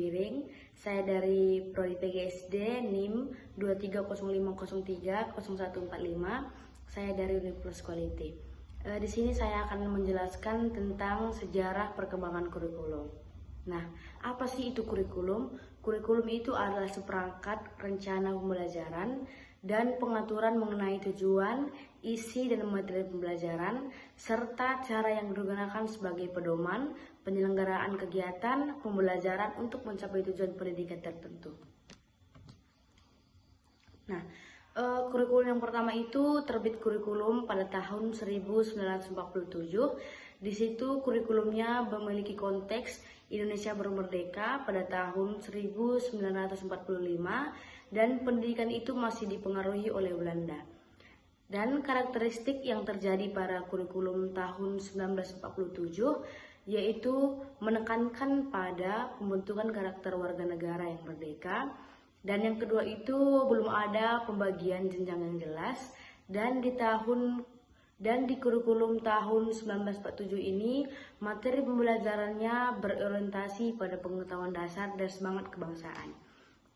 Giring. Saya dari Prodi PGSD NIM 2305030145. Saya dari Universitas Quality. Di sini saya akan menjelaskan tentang sejarah perkembangan kurikulum. Nah, apa sih itu kurikulum? Kurikulum itu adalah seperangkat rencana pembelajaran dan pengaturan mengenai tujuan, isi dan materi pembelajaran, serta cara yang digunakan sebagai pedoman penyelenggaraan kegiatan pembelajaran untuk mencapai tujuan pendidikan tertentu. Nah, kurikulum yang pertama itu terbit kurikulum pada tahun 1947. Di situ kurikulumnya memiliki konteks Indonesia bermerdeka pada tahun 1945 dan pendidikan itu masih dipengaruhi oleh Belanda. Dan karakteristik yang terjadi pada kurikulum tahun 1947 yaitu menekankan pada pembentukan karakter warga negara yang merdeka. Dan yang kedua itu belum ada pembagian jenjang yang jelas, dan di kurikulum tahun 1947 ini materi pembelajarannya berorientasi pada pengetahuan dasar dan semangat kebangsaan.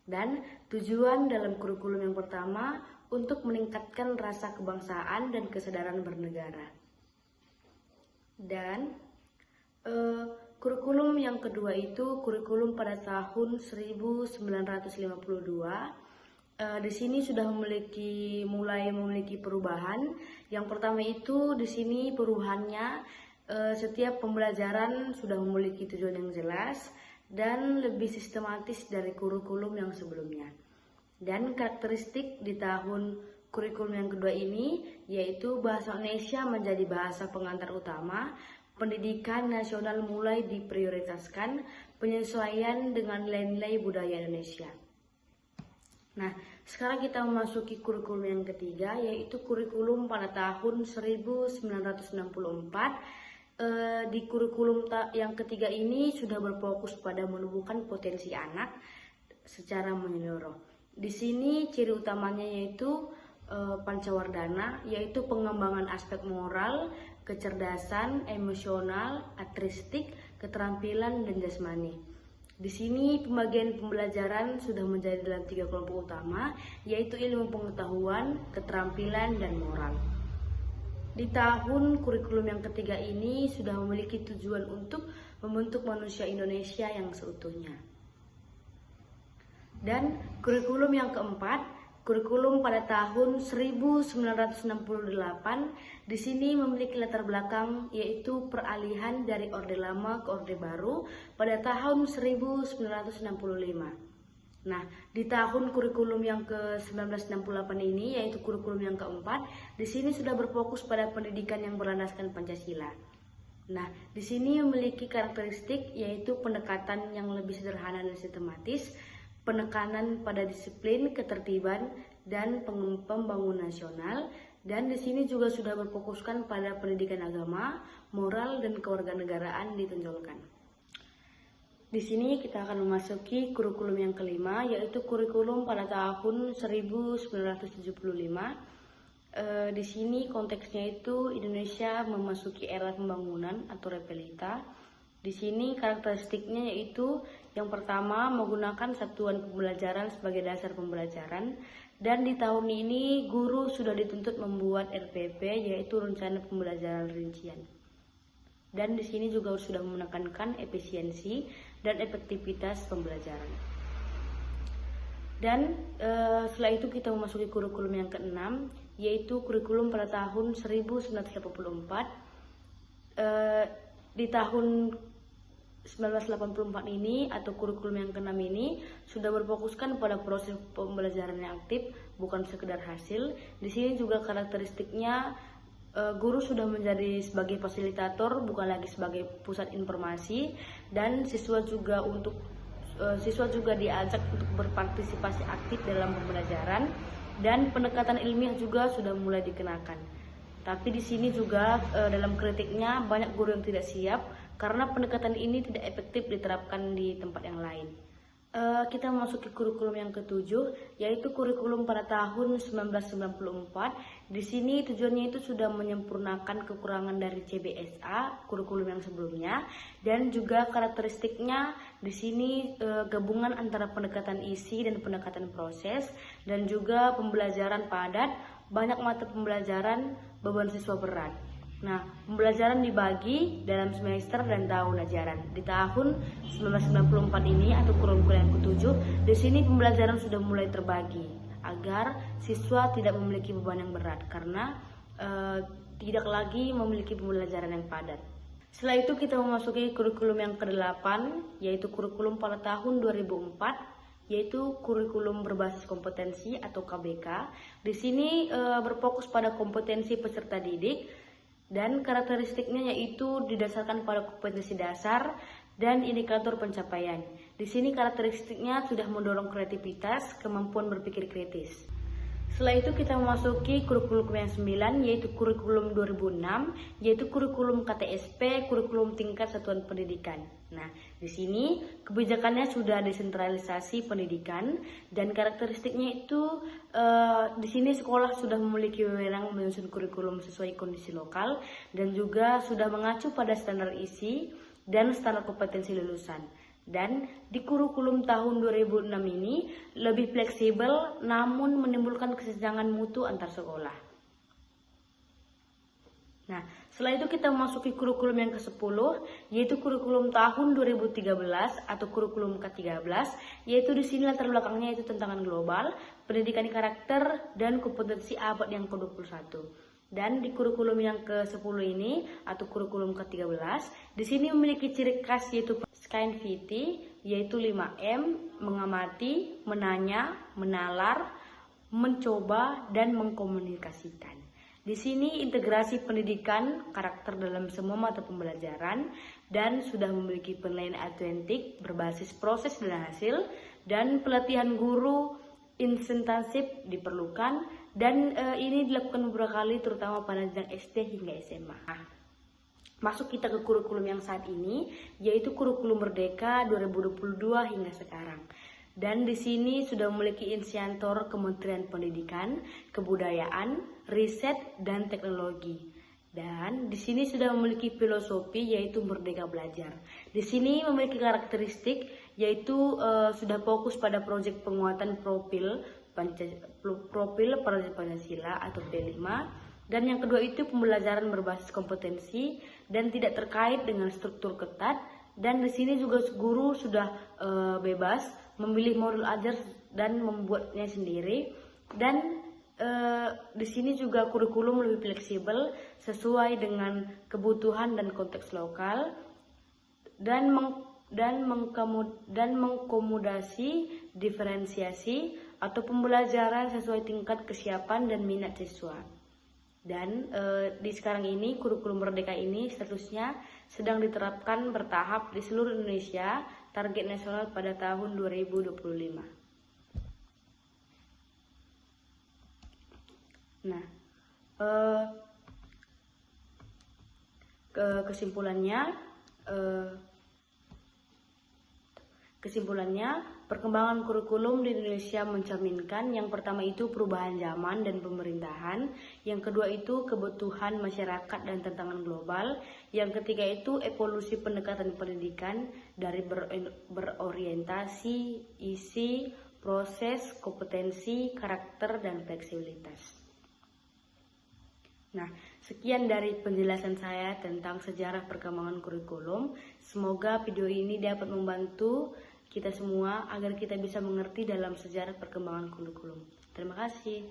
Dan tujuan dalam kurikulum yang pertama untuk meningkatkan rasa kebangsaan dan kesadaran bernegara. Dan kurikulum yang kedua itu kurikulum pada tahun 1952. Di sini sudah mulai memiliki perubahan. Yang pertama itu di sini perubahannya setiap pembelajaran sudah memiliki tujuan yang jelas dan lebih sistematis dari kurikulum yang sebelumnya. Dan karakteristik di tahun kurikulum yang kedua ini yaitu bahasa Indonesia menjadi bahasa pengantar utama. Pendidikan nasional mulai diprioritaskan, penyesuaian dengan nilai-nilai budaya Indonesia. Nah, sekarang kita memasuki kurikulum yang ketiga, yaitu kurikulum pada tahun 1964. Di kurikulum yang ketiga ini sudah berfokus pada menumbuhkan potensi anak secara menyeluruh. Di sini ciri utamanya yaitu Pancawardana, yaitu pengembangan aspek moral, kecerdasan, emosional, artistik, keterampilan, dan jasmani. Di sini pembagian pembelajaran sudah menjadi dalam 3 kelompok utama, yaitu ilmu pengetahuan, keterampilan, dan moral. Di tahun kurikulum yang ketiga ini sudah memiliki tujuan untuk membentuk manusia Indonesia yang seutuhnya. Dan kurikulum yang keempat, kurikulum pada tahun 1968 di sini memiliki latar belakang yaitu peralihan dari Orde Lama ke Orde Baru pada tahun 1965. Nah, di tahun kurikulum yang ke-1968 ini yaitu kurikulum yang keempat, di sini sudah berfokus pada pendidikan yang berlandaskan Pancasila. Nah, di sini memiliki karakteristik yaitu pendekatan yang lebih sederhana dan sistematis, penekanan pada disiplin, ketertiban, dan pembangunan nasional. Dan di sini juga sudah berfokuskan pada pendidikan agama, moral, dan kewarganegaraan ditonjolkan. Di sini kita akan memasuki kurikulum yang kelima, yaitu kurikulum pada tahun 1975. Di sini konteksnya itu Indonesia memasuki era pembangunan atau repelita. Di sini karakteristiknya yaitu yang pertama menggunakan satuan pembelajaran sebagai dasar pembelajaran, dan di tahun ini guru sudah dituntut membuat RPP yaitu rencana pembelajaran rincian. Dan di sini juga sudah menekankan efisiensi dan efektivitas pembelajaran. Dan setelah itu kita memasuki kurikulum yang keenam, yaitu kurikulum pada tahun 1984. Di tahun 1984 ini atau kurikulum yang ke-6 ini sudah berfokuskan pada proses pembelajaran yang aktif, bukan sekedar hasil. Di sini juga karakteristiknya guru sudah menjadi sebagai fasilitator, bukan lagi sebagai pusat informasi, dan siswa juga diajak untuk berpartisipasi aktif dalam pembelajaran, dan pendekatan ilmiah juga sudah mulai dikenakan. Tapi di sini juga dalam kritiknya banyak guru yang tidak siap karena pendekatan ini tidak efektif diterapkan di tempat yang lain. Kita memasuki kurikulum yang ketujuh, yaitu kurikulum pada tahun 1994. Di sini tujuannya itu sudah menyempurnakan kekurangan dari CBSA, kurikulum yang sebelumnya, dan juga karakteristiknya di sini gabungan antara pendekatan isi dan pendekatan proses, dan juga pembelajaran padat, banyak mata pembelajaran, beban siswa berat. Nah, pembelajaran dibagi dalam semester dan tahun ajaran. Di tahun 1994 ini atau kurikulum yang ketujuh, di sini pembelajaran sudah mulai terbagi agar siswa tidak memiliki beban yang berat karena tidak lagi memiliki pembelajaran yang padat. Setelah itu kita memasuki kurikulum yang ke-8, yaitu kurikulum pada tahun 2004, yaitu kurikulum berbasis kompetensi atau KBK. Di sini berfokus pada kompetensi peserta didik, dan karakteristiknya yaitu didasarkan pada kompetensi dasar dan indikator pencapaian. Di sini karakteristiknya sudah mendorong kreativitas, kemampuan berpikir kritis. Setelah itu kita memasuki kurikulum yang 9, yaitu kurikulum 2006, yaitu kurikulum KTSP, kurikulum tingkat satuan pendidikan. Nah, di sini kebijakannya sudah desentralisasi pendidikan, dan karakteristiknya itu di sini sekolah sudah memiliki wewenang menyusun kurikulum sesuai kondisi lokal dan juga sudah mengacu pada standar isi dan standar kompetensi lulusan. Dan di kurikulum tahun 2006 ini lebih fleksibel namun menimbulkan kesenjangan mutu antar sekolah. Nah, setelah itu kita memasuki kurikulum yang ke-10, yaitu kurikulum tahun 2013 atau kurikulum ke-13, yaitu di sini latar belakangnya itu tantangan global, pendidikan karakter, dan kompetensi abad yang ke-21. Dan di kurikulum yang ke-10 ini atau kurikulum ke-13, di sini memiliki ciri khas yaitu SKNVT, yaitu 5M, mengamati, menanya, menalar, mencoba, dan mengkomunikasikan. Di sini integrasi pendidikan karakter dalam semua mata pembelajaran dan sudah memiliki penilaian autentik berbasis proses dan hasil, dan pelatihan guru intensif diperlukan, dan ini dilakukan beberapa kali terutama pada jenjang SD hingga SMA. Masuk kita ke kurikulum yang saat ini, yaitu kurikulum Merdeka 2022 hingga sekarang. Dan di sini sudah memiliki inisiator Kementerian Pendidikan, Kebudayaan, Riset, dan Teknologi. Dan di sini sudah memiliki filosofi yaitu Merdeka Belajar. Di sini memiliki karakteristik yaitu sudah fokus pada proyek penguatan profil Pancasila atau P5. Dan yang kedua itu pembelajaran berbasis kompetensi dan tidak terkait dengan struktur ketat. Dan di sini juga guru sudah bebas memilih modul ajar dan membuatnya sendiri. Dan di sini juga kurikulum lebih fleksibel sesuai dengan kebutuhan dan konteks lokal dan mengkomodasi diferensiasi atau pembelajaran sesuai tingkat kesiapan dan minat siswa. Dan di sekarang ini kurikulum Merdeka ini statusnya sedang diterapkan bertahap di seluruh Indonesia, target nasional pada tahun 2025. Nah, kesimpulannya, perkembangan kurikulum di Indonesia mencerminkan yang pertama itu perubahan zaman dan pemerintahan, yang kedua itu kebutuhan masyarakat dan tantangan global, yang ketiga itu evolusi pendekatan pendidikan dari berorientasi, isi, proses, kompetensi, karakter, dan fleksibilitas. Nah, sekian dari penjelasan saya tentang sejarah perkembangan kurikulum. Semoga video ini dapat membantu kita semua agar kita bisa mengerti dalam sejarah perkembangan kurikulum. Terima kasih.